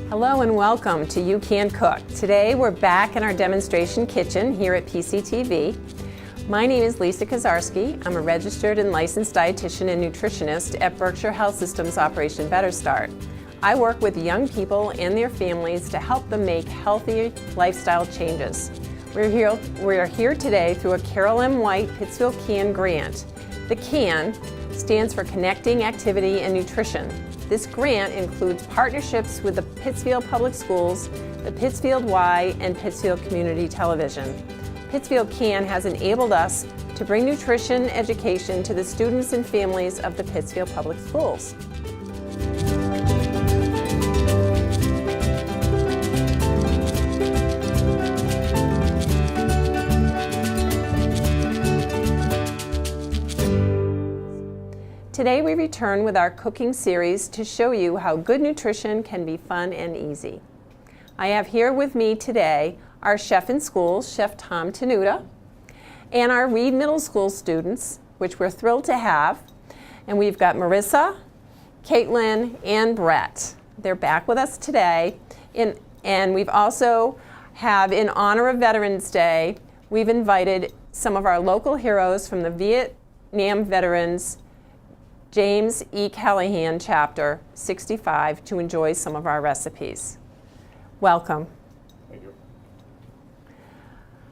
Hello and welcome to You Can Cook. Today we're back in our demonstration kitchen here at PCTV. My name is Lisa Kuczarski. I'm a registered and licensed dietitian and nutritionist at Berkshire Health Systems Operation Better Start. I work with young people and their families to help them make healthy lifestyle changes. We're here today through a Carol M. White Pittsfield CAN grant. The CAN stands for Connecting Activity and Nutrition. This grant includes partnerships with the Pittsfield Public Schools, the Pittsfield Y, and Pittsfield Community Television. Pittsfield CAN has enabled us to bring nutrition education to the students and families of the Pittsfield Public Schools. Today we return with our cooking series to show you how good nutrition can be fun and easy. I have here with me today our chef in schools, Chef Tom Tenuta, and our Reid Middle School students, which we're thrilled to have. And we've got Marisa, Kaytlyn, and Brett. They're back with us today. And we've also have, in honor of Veterans Day, we've invited some of our local heroes from the Vietnam Veterans James E. Callahan Chapter 65 to enjoy some of our recipes. Welcome. Thank you.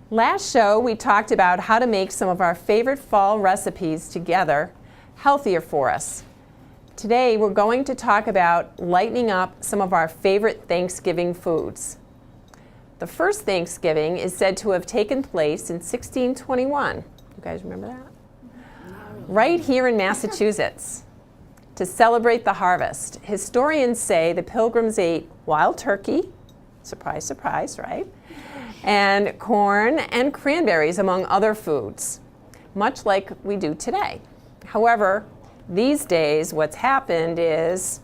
Last show we talked about how to make some of our favorite fall recipes together healthier for us. Today we're going to talk about lightening up some of our favorite Thanksgiving foods. The first Thanksgiving is said to have taken place in 1621. You guys remember that? Right here in Massachusetts, to celebrate the harvest. Historians say the Pilgrims ate wild turkey, surprise, surprise, right? And corn and cranberries, among other foods, much like we do today. However, these days, what's happened is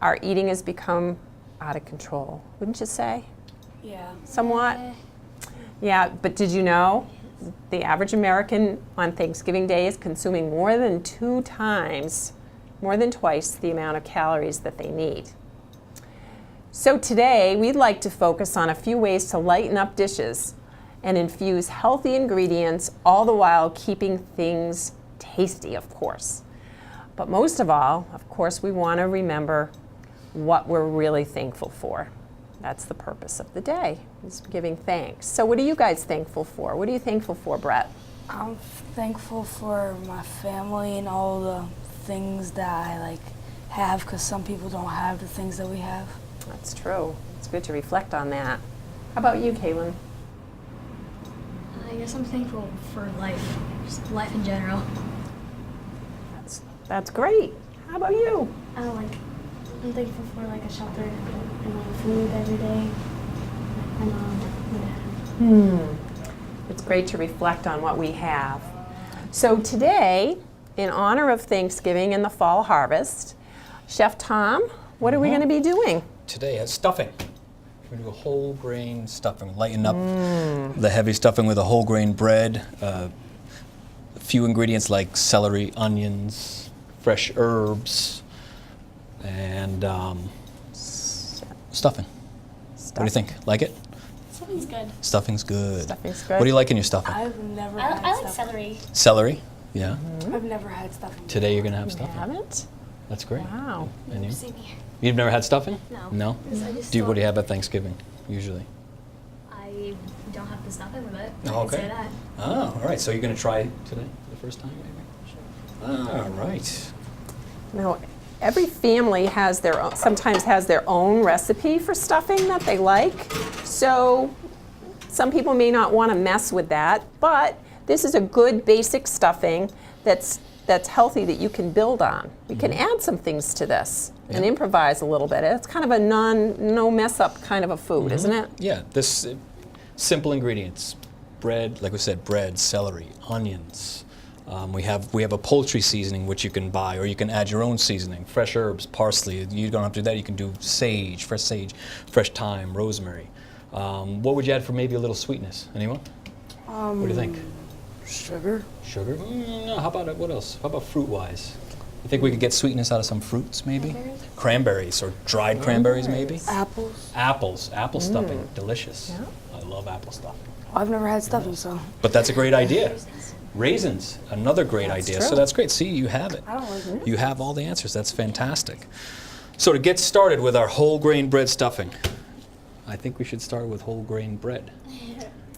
our eating has become out of control, wouldn't you say? Yeah. Somewhat? Yeah, but did you know? The average American on Thanksgiving Day is consuming more than twice the amount of calories that they need. So today, we'd like to focus on a few ways to lighten up dishes and infuse healthy ingredients, all the while keeping things tasty, of course. But most of all, of course, we want to remember what we're really thankful for. That's the purpose of the day, is giving thanks. So what are you guys thankful for? What are you thankful for, Brett? I'm thankful for my family and all the things that I have, because some people don't have the things that we have. That's true. It's good to reflect on that. How about you, Kaytlyn? I guess I'm thankful for life, just life in general. That's great. How about you? I'm thankful for a shelter and food every day. It's great to reflect on what we have. So today, in honor of Thanksgiving and the fall harvest, Chef Tom, what are we going to be doing? Today has stuffing. We're going to do a whole grain stuffing. Lighten up the heavy stuffing with a whole grain bread. A few ingredients like celery, onions, fresh herbs, and stuffing. What do you think? Like it? Stuffing's good. Stuffing's good. Stuffing's good. What do you like in your stuffing? I've never had I like stuffing. celery. Celery? Yeah. I've never had stuffing. Today you're going to have You stuffing. haven't? That's great. Wow. And you? Same here. You've never had stuffing? No. No? What do you have at Thanksgiving, usually? I don't have the stuffing with it. Oh, I can say okay. that. Oh, all right. So you're going to try today for the first time, maybe? All right. Now, every family has sometimes has their own recipe for stuffing that they like. So some people may not want to mess with that, but this is a good basic stuffing that's healthy that you can build on. We can add some things to this and improvise a little bit. It's kind of a no mess up kind of a food, isn't it? Yeah, this simple ingredients. Bread, like we said, bread, celery, onions. We have a poultry seasoning which you can buy, or you can add your own seasoning. Fresh herbs, parsley. You don't have to do that. You can do sage, fresh thyme, rosemary. What would you add for maybe a little sweetness? Anyone? What do you think? Sugar. Sugar? No, how about what else? How about fruit-wise? You think we could get sweetness out of some fruits, maybe? Cranberries or dried cranberries, maybe? Apples. Apples, apple stuffing, delicious. I love apple stuffing. I've never had stuffing, so. But that's a great idea. Raisins, another great idea. true. So that's great. See, you have it. I don't like it. You have all the answers. That's fantastic. So to get started with our whole grain bread stuffing, I think we should start with whole grain bread.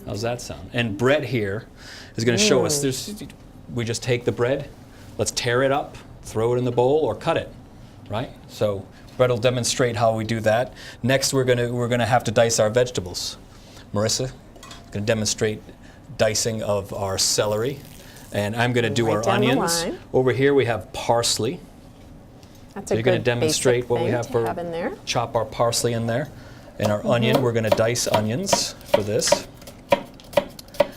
How's that sound? And Brett here is going to show us. We just take the bread, let's tear it up, throw it in the bowl, or cut it, right? So Brett will demonstrate how we do that. Next, we're gonna have to dice our vegetables. Marisa is going to demonstrate dicing of our celery, and I'm going to do Right our down the onions. line. Over here we have parsley. That's So a you're going to good demonstrate basic what we thing have to for have in there. chop our parsley in there, and our onion. We're going to dice onions for this.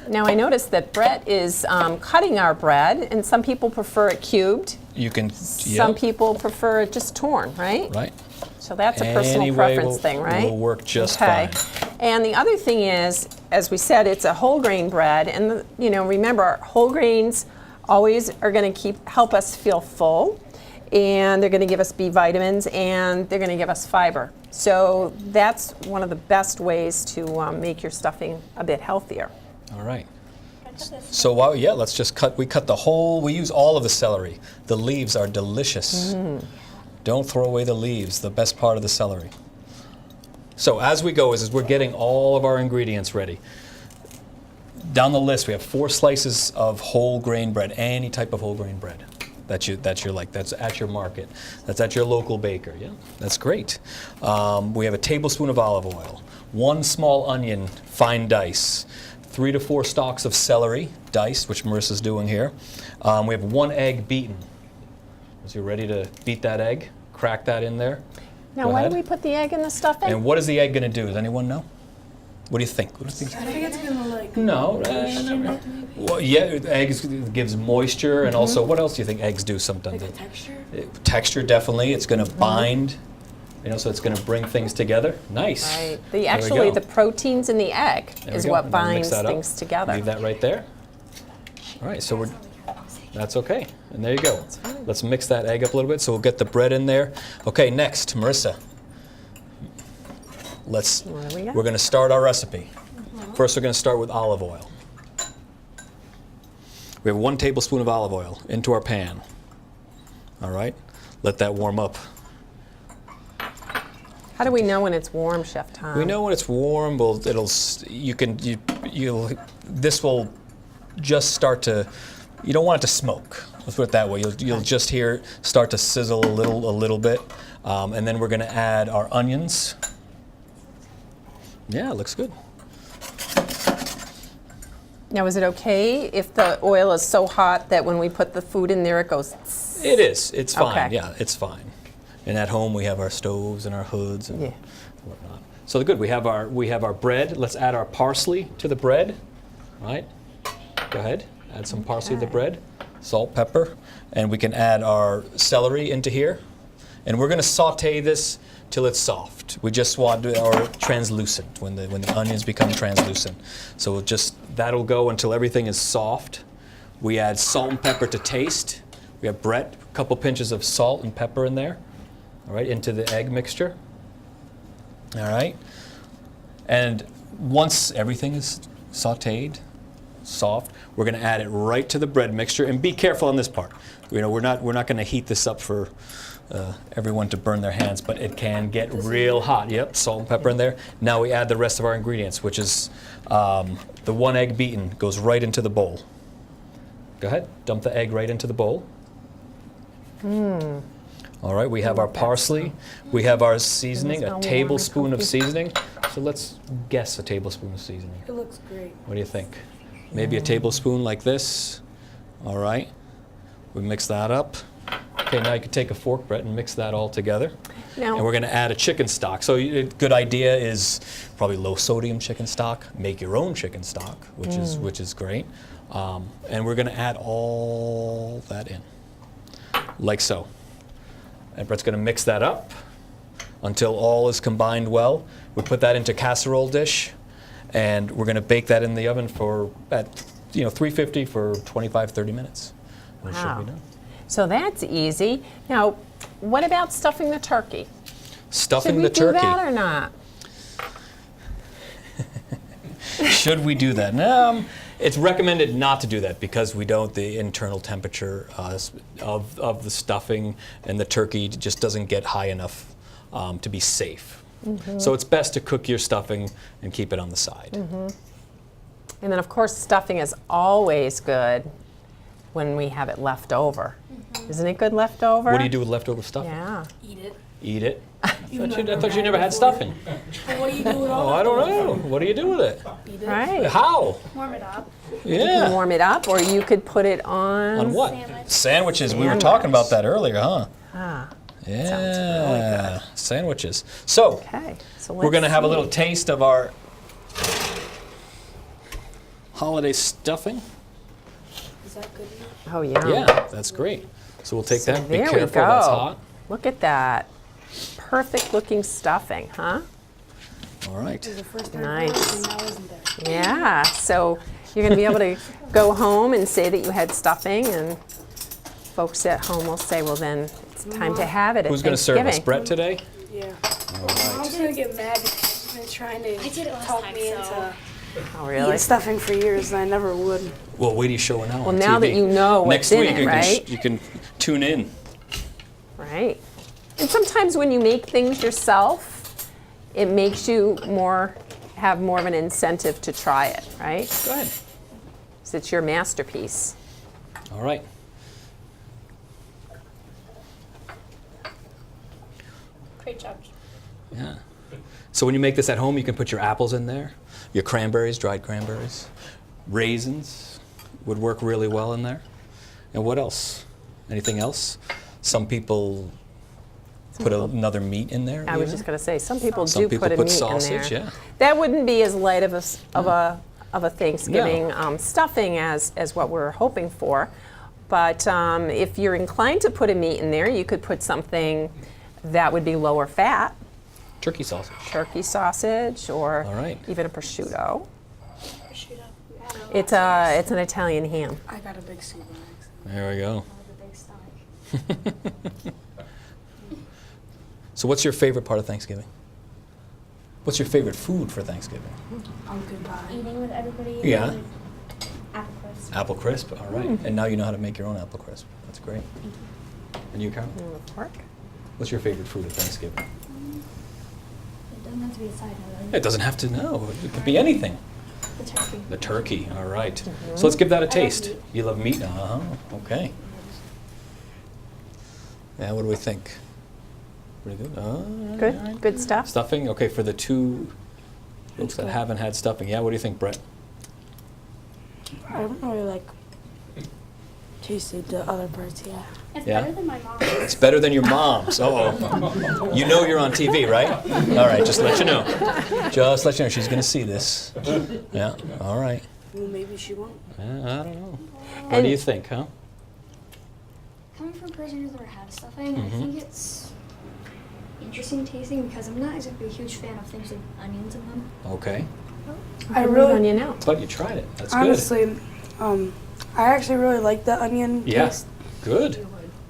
Now I noticed that Brett is cutting our bread, and some people prefer it cubed. You can, Some people prefer it just torn, right? right? So that's a personal Any way preference will- thing, right? will work just okay. fine. And the other thing is, as we said, it's a whole grain bread, and remember, whole grains always are going to help us feel full, and they're going to give us B vitamins, and they're going to give us fiber. So that's one of the best ways to make your stuffing a bit healthier. All right. So let's just cut. We cut the whole. We use all of the celery. The leaves are delicious. Don't throw away the leaves. The best part of the celery. So as we go, as we're getting all of our ingredients ready. Down the list, we have 4 slices of whole grain bread. Any type of whole grain bread that you like. That's at your market. That's at your local baker. Yeah, that's great. We have a tablespoon of olive oil, 1 small onion, fine dice. 3 to 4 stalks of celery, diced, which Marissa's doing here. We have 1 egg beaten. So you're ready to beat that egg, crack that in there. Now, Go why ahead. do we put the egg in the stuffing? And what is the egg going to do? Does anyone know? What do you think? What do you think? I think it's gonna like. No. Well, yeah, eggs gives moisture, and also, what else do you think eggs do sometimes? Like the texture? Texture, definitely. It's going to bind, so it's going to bring things together. Nice. Right. There we Actually, go. the proteins in the egg There is we go. what And then mix binds that up. things together. Leave that right there. All right, so that's okay. And there you go. Let's mix that egg up a little bit, so we'll get the bread in there. Okay, next, Marisa. What do we got? We're going to start our recipe. First, we're going to start with olive oil. We have 1 tablespoon of olive oil into our pan. All right, let that warm up. How do we know when it's warm, Chef Tom? We know when it's warm. Well, this will just start to. You don't want it to smoke. Let's put it that way. You'll just hear it start to sizzle a little bit, and then we're going to add our onions. Yeah, it looks good. Now, is it okay if the oil is so hot that when we put the food in there, it goes? tss? It is. It's fine. Okay. Yeah, it's fine. And at home we have our stoves and our hoods and Yeah. whatnot. So good. We have our bread. Let's add our parsley to the bread. All right. Go ahead. Add some parsley to the bread. Salt, pepper, and we can add our celery into here. And we're going to saute this till it's soft. We just want our translucent when the onions become translucent. So that'll go until everything is soft. We add salt and pepper to taste. We have Brett, a couple pinches of salt and pepper in there. All right, into the egg mixture. All right. And once everything is sautéed, soft, we're going to add it right to the bread mixture. And be careful on this part. We're not going to heat this up for everyone to burn their hands, but it can get real hot. Yep, salt and pepper in there. Now we add the rest of our ingredients, which is the 1 egg beaten goes right into the bowl. Go ahead, dump the egg right into the bowl. All right, we have our parsley. We have our seasoning, a tablespoon of seasoning. So let's guess a tablespoon of seasoning. It looks great. What do you think? Maybe a tablespoon like this. All right. We mix that up. Okay, now you can take a fork, Brett, and mix that all together. Now, And we're going to add a chicken stock. So a good idea is probably low sodium chicken stock. Make your own chicken stock, which is great. And we're going to add all that in, like so. And Brett's going to mix that up until all is combined well. We put that into casserole dish, and we're going to bake that in the oven at 350 for 25-30 minutes. And it should Wow. be done. So that's easy. Now, what about stuffing the turkey? Stuffing Should we the turkey. do that or not? Should we do that? No, it's recommended not to do that because we don't. The internal temperature of the stuffing and the turkey just doesn't get high enough to be safe. So it's best to cook your stuffing and keep it on the side. And then, of course, stuffing is always good when we have it left over. Isn't it good left over? What do you do with leftover stuffing? Yeah. Eat it. Eat it. I thought you never had stuffing. But what do you do with all Oh, I don't know. What do you do with it? Eat it. Right. How? Warm it up. You can Yeah. warm it up, or you could put it on. On what? Sandwich. Sandwiches. We were talking about that earlier, huh? Ah, Yeah. Sandwiches. So, okay. So we're going to have a see. little taste of our holiday stuffing. Is that good enough? Oh, yeah. Yeah, that's great. So we'll take So that. Be there we careful, that's go. hot. Look at that. Perfect looking stuffing, huh? All right. This is the first time Nice. and now isn't there? Yeah. So you're going to be able to go home and say that you had stuffing, and folks at home will say, well, then it's time to have it at Who's going to serve us? Thanksgiving. Brett today? Yeah. Mom's gonna get mad because she's been trying to I did it last talk time, me so- into Oh, really? eating stuffing for years, and I never would. Well, wait till you show it now on Well, now that TV. you know what's Next in week it, you right? you can tune in. Right. And sometimes when you make things yourself, it makes you have more of an incentive to try it, right? Go ahead. 'Cause it's your masterpiece. All right. Great job. Yeah. So when you make this at home, you can put your apples in there, your cranberries, dried cranberries, raisins would work really well in there. And what else? Anything else? Some people put another meat in there. I was even. just going to say, some people Some do people put a put meat sausage, in there. yeah. That wouldn't be as light of a Thanksgiving stuffing as what we're hoping for. But if you're inclined to put a meat in there, you could put something that would be lower fat, Turkey sausage. turkey sausage, or All right. even a prosciutto. Shoot up. It's an Italian ham. I got a big soup on accident. There we go. I have a big stomach. So what's your favorite part of Thanksgiving? What's your favorite food for Thanksgiving? Pumpkin pie. Eating with everybody. Yeah. and Apple crisp. Apple crisp, all right. And now you know how to make your own apple crisp. That's great. And you, Carol? You want pork? What's your favorite food of Thanksgiving? It doesn't have to be a side note. It doesn't have to know. It could be anything. The turkey. The turkey, all right. So let's give that a taste. meat. You love meat? Uh-huh, okay. Yeah, what do we think? Pretty good? Good, good stuff. Stuffing, okay, for the two folks that haven't had stuffing. Yeah, what do you think, Brett? I don't really tasted the other parts yet. It's Yeah? better than my mom's. It's better than your mom's. Uh-oh. You know you're on TV, right? All right, just let you know. Just let you know. She's going to see this. Yeah, all right. Well, maybe she won't. I don't know. What And- do you think, huh? Coming from a person who's never had stuffing, I Mm-hmm. think it's interesting tasting because I'm not exactly a huge fan of things with onions in them. Okay. I Leave really, onion out. But you tried it. That's honestly, I actually really like the onion good. Yeah, taste. good.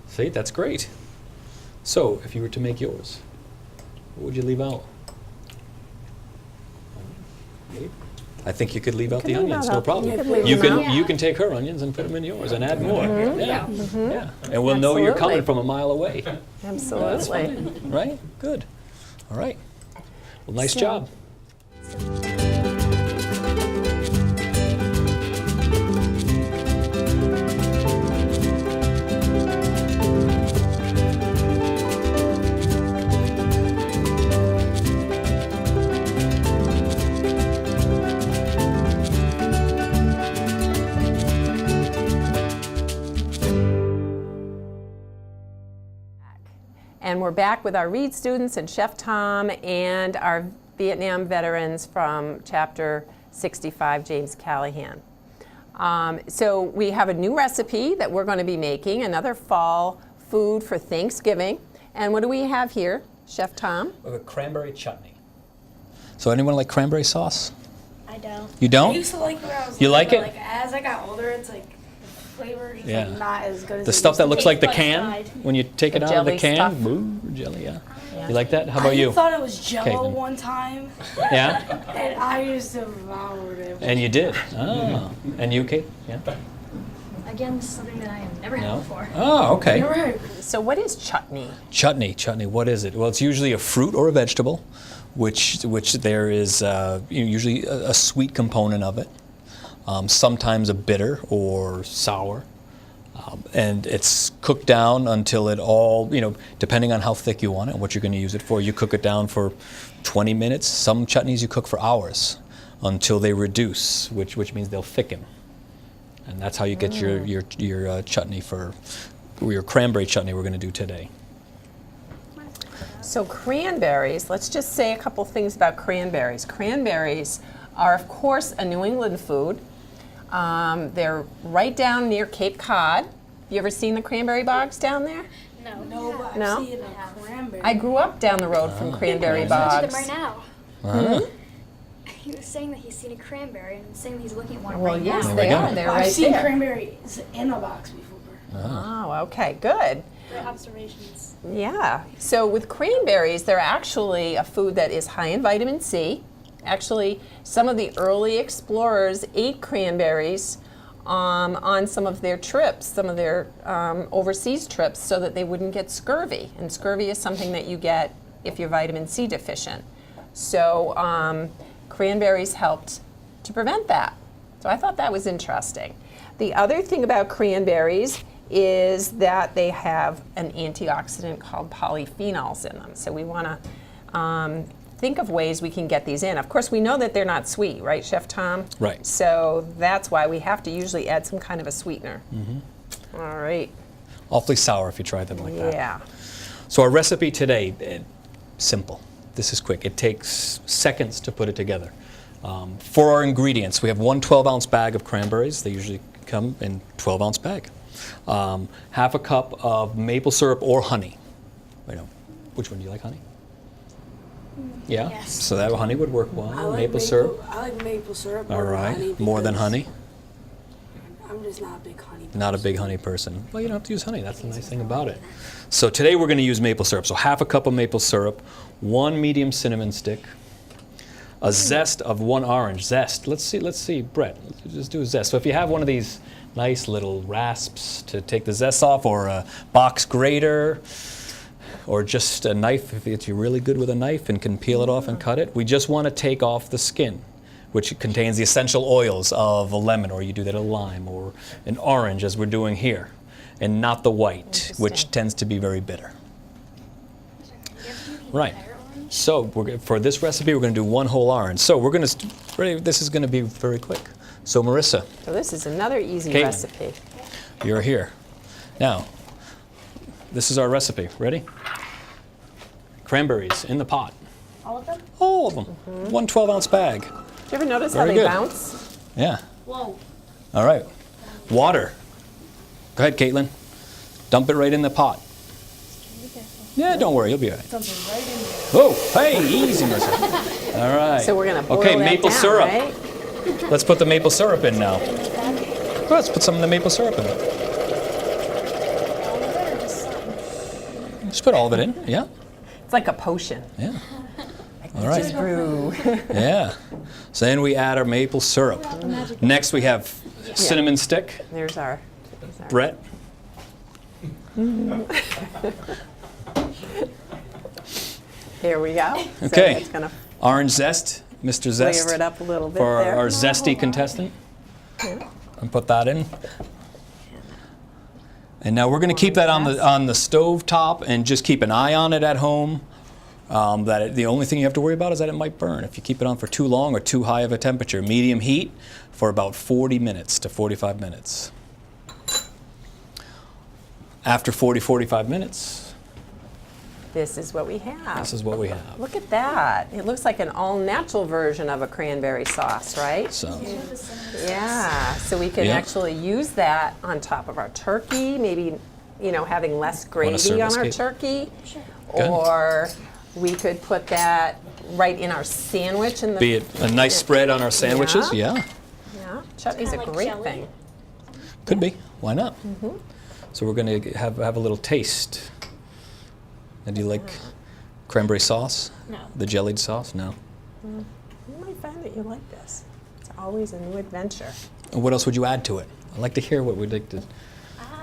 See, that's great. So, if you were to make yours, what would you leave out? I think you could leave out could the leave onions, out- no problem. you could leave You them can out. you can take her onions and put them in yours and add more. Yeah, yeah. And we'll know you're Absolutely. coming from a mile away. Absolutely. Right? Good. All right. Well, nice So- job. And we're back with our Reid students and Chef Tom and our Vietnam veterans from Chapter 65, James Callahan. So we have a new recipe that we're going to be making, another fall food for Thanksgiving. And what do we have here, Chef Tom? We have a cranberry chutney. So anyone like cranberry sauce? I don't. You I don't? used to like it when I was You little, like but, it? Like as I got older, it's like flavor is just Yeah. like, not as good as The it stuff used that to looks be. like the Taste can buds fried. when you take it The out of the jelly can. stuff. Boo, jelly, yeah. Yeah. You like that? How about I you? thought it was Jello Kaytlyn. one time, Yeah, and I just devoured it. and you did. Oh, and you, Kate? Yeah. Again, this is something that I have never had No. before. Oh, okay. You're right. So what is chutney? Chutney. What is it? Well, it's usually a fruit or a vegetable, which there is usually a sweet component of it. Sometimes a bitter or sour. And it's cooked down until it all, depending on how thick you want it and what you're going to use it for, you cook it down for 20 minutes. Some chutneys you cook for hours until they reduce, which means they'll thicken. And that's how you get your chutney for your cranberry chutney we're going to do today. So cranberries, let's just say a couple things about cranberries. Cranberries are, of course, a New England food. They're right down near Cape Cod. You ever seen the cranberry bogs down there? No, but No? I've seen a cranberry. I grew up down the road from cranberry He's looking at bogs. them right now. Uh-huh. He was saying that he's seen a cranberry and saying that he's looking at one Well, right yes, now. There we they go. are. They're I've right seen there. cranberries in a box before. Oh, okay, good. Great observations. Yeah. So with cranberries, they're actually a food that is high in vitamin C. Actually, some of the early explorers ate cranberries on some of their trips, some of their overseas trips, so that they wouldn't get scurvy. And scurvy is something that you get if you're vitamin C deficient. So cranberries helped to prevent that. So I thought that was interesting. The other thing about cranberries is that they have an antioxidant called polyphenols in them. So we want to think of ways we can get these in. Of course, we know that they're not sweet, right, Chef Tom? Right. So that's why we have to usually add some kind of a sweetener. All right. Awfully sour if you try them like that. Yeah. So our recipe today, simple. This is quick. It takes seconds to put it together. For our ingredients, we have one 12-ounce bag of cranberries. They usually come in 12-ounce bag. Half a cup of maple syrup or honey. Which one do you like, honey? Yeah. Yes. So that honey would work well. I like maple syrup. I like maple syrup. All over right. honey More than because honey. I'm just not a big honey person. Not a big honey person. Well, you don't have to use honey. That's the nice thing about it. So today we're going to use maple syrup. So half a cup of maple syrup, one medium cinnamon stick, a zest of one orange. Zest. Let's see, Brett. Let's just do a zest. So if you have one of these nice little rasps to take the zest off, or a box grater, or just a knife, if you're really good with a knife and can peel it off and cut it, we just want to take off the skin, which contains the essential oils of a lemon, or you do that a lime, or an orange, as we're doing here, and not the white, which Interesting. tends to be very bitter. You have to do the Right. entire orange? So for this recipe, we're going to do one whole orange. So we're going to, this is going to be very quick. So Marisa, So this is another easy Kaytlyn. recipe. you're here. Now, this is our recipe. Ready? Cranberries in the pot. All of them? All of them. One 12-ounce bag. Do you ever notice how Very they good. bounce? Yeah. Whoa. All right. Water. Go ahead, Kaytlyn. Dump it right in the pot. Be careful. Yeah, don't worry, you'll be all right. Something right in there. Oh, hey, easy, Marisa. All right. So we're going to boil Okay, that maple down, syrup. right? Let's put the maple syrup in now. Let's put some of the maple syrup in. All of it or just some? Just put all of it in. Yeah. It's like a potion. Yeah. All right. Just brew. Yeah. So then we add our maple syrup. Next we have cinnamon stick. There's our. Brett. Here we go. So Okay. it's going to Orange zest, Mr. Zest. flavor it up a little bit For there. our zesty contestant. And put that in. And now we're going to keep that on the stove top and just keep an eye on it at home. The only thing you have to worry about is that it might burn if you keep it on for too long or too high of a temperature. Medium heat for about 40 minutes to 45 minutes. After 45 minutes, This is what we have. this is what we have. Look at that. It looks like an all-natural version of a cranberry sauce, right? So, Yeah. So we can Yeah. actually use that on top of our turkey, maybe, having less gravy serve on us, our Kate? turkey. Good. Or we could put that right in our sandwich. In the, be it a nice spread on our sandwiches, yeah. Yeah. Chutney's a Kinda like great jelly. thing. Could be. Why not? So we're going to have a little taste. And do you like cranberry sauce? No. The jellied sauce? No. You might find that you like this. It's always a new adventure. And what else would you add to it? I'd like to hear what we'd like to.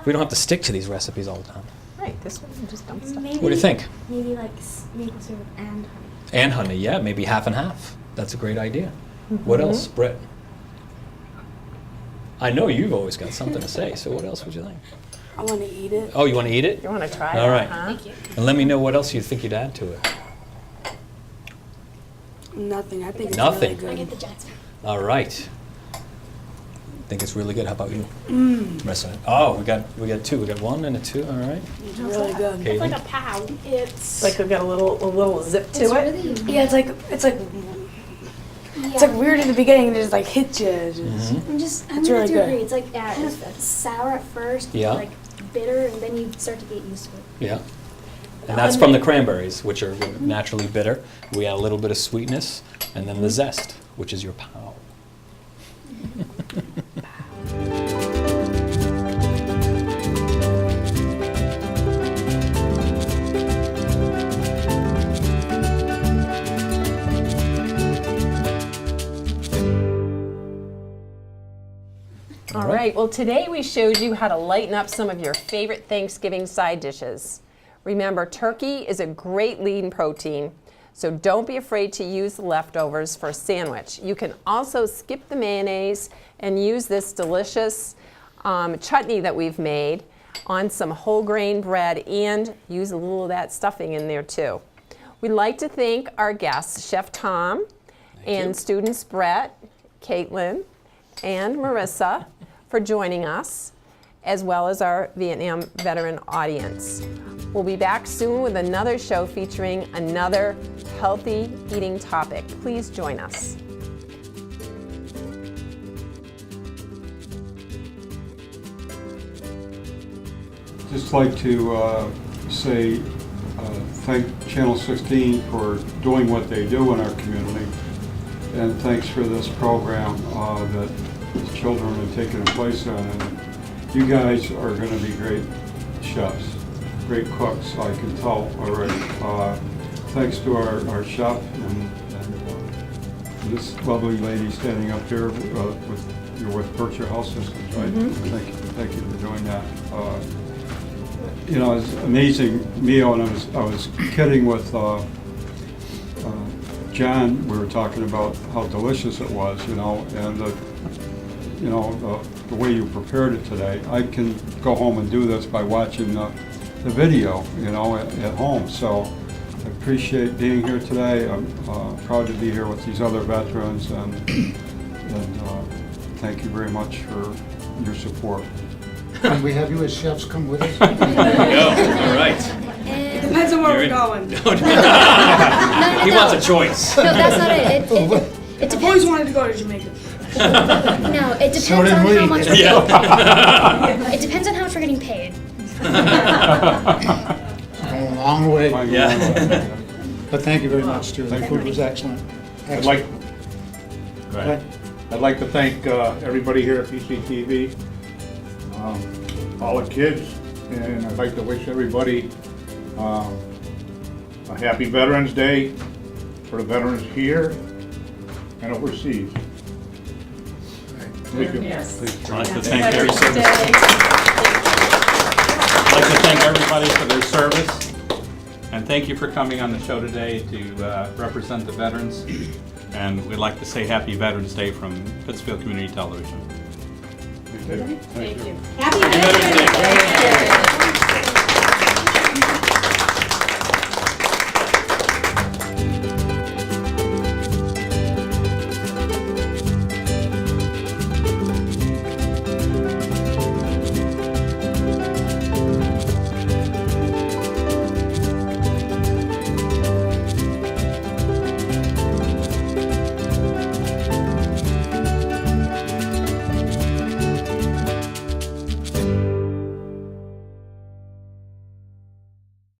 We don't have to stick to these recipes all the time. Right, this one you just dump stuff. Maybe, What do you think? Maybe like maple syrup and honey. And honey, yeah, maybe half and half. That's a great idea. What else, Brett? I know you've always got something to say, so what else would you think? I want to eat it. Oh, you want to eat it? You want to try All that, right. huh? Thank you. And let me know what else you think you'd add to it. Nothing. I think it's Nothing. really I get good. the Giants. All right. I think it's really good. How about you? Marisa? Oh, we got two. We got one and a two. All right. It's really good. Kaytlyn? Like a pow. It's Like we've got a little zip to It's it. really Yeah, it's like it's like weird in the beginning and it just like hits you. It's just- I'm It's gonna really do good. agree. It's like it's sour at first, Yeah. like bitter, and then you start to get used to it. Yeah. And that's from the cranberries, which are naturally bitter. We add a little bit of sweetness, and then the zest, which is your pow. All right, well today we showed you how to lighten up some of your favorite Thanksgiving side dishes. Remember, turkey is a great lean protein, so don't be afraid to use the leftovers for a sandwich. You can also skip the mayonnaise and use this delicious chutney that we've made on some whole grain bread and use a little of that stuffing in there too. We'd like to thank our guests, Chef Tom and students Brett, Kaytlyn, and Marisa for joining us, as well as our Vietnam veteran audience. We'll be back soon with another show featuring another healthy eating topic. Please join us. Just like to say thank Channel 16 for doing what they do in our community, and thanks for this program that the children are taking place on. And you guys are going to be great chefs, great cooks, I can tell already. Thanks to our chef and this lovely lady standing up here you're with Berkshire Health Systems, right? Thank you for doing that. You know, it's an amazing meal, and I was kidding with John. We were talking about how delicious it was, you know, and the way you prepared it today. I can go home and do this by watching the video, you know, at home. So I appreciate being here today. I'm proud to be here with these other veterans, and thank you very much for your support. Can we have you as chefs come with us? All right. Depends on where we're going. He wants a choice. No, that's not it. It I've always depends. wanted to go to Jamaica. No, it depends So on did we. how much. It depends on how much we're getting paid. A long way. Yeah. But thank you very much, too. The food was excellent. I'd like to thank everybody here at PCTV, all the kids, and I'd like to wish everybody a happy Veterans Day for the veterans here and overseas. Thank you. Please I'd like to Happy thank Veterans Day. I'd like to thank everybody for their service, and thank you for coming on the show today to represent the veterans. And we'd like to say Happy Veterans Day from Pittsfield Community Television. Thank you. Happy Veterans Day.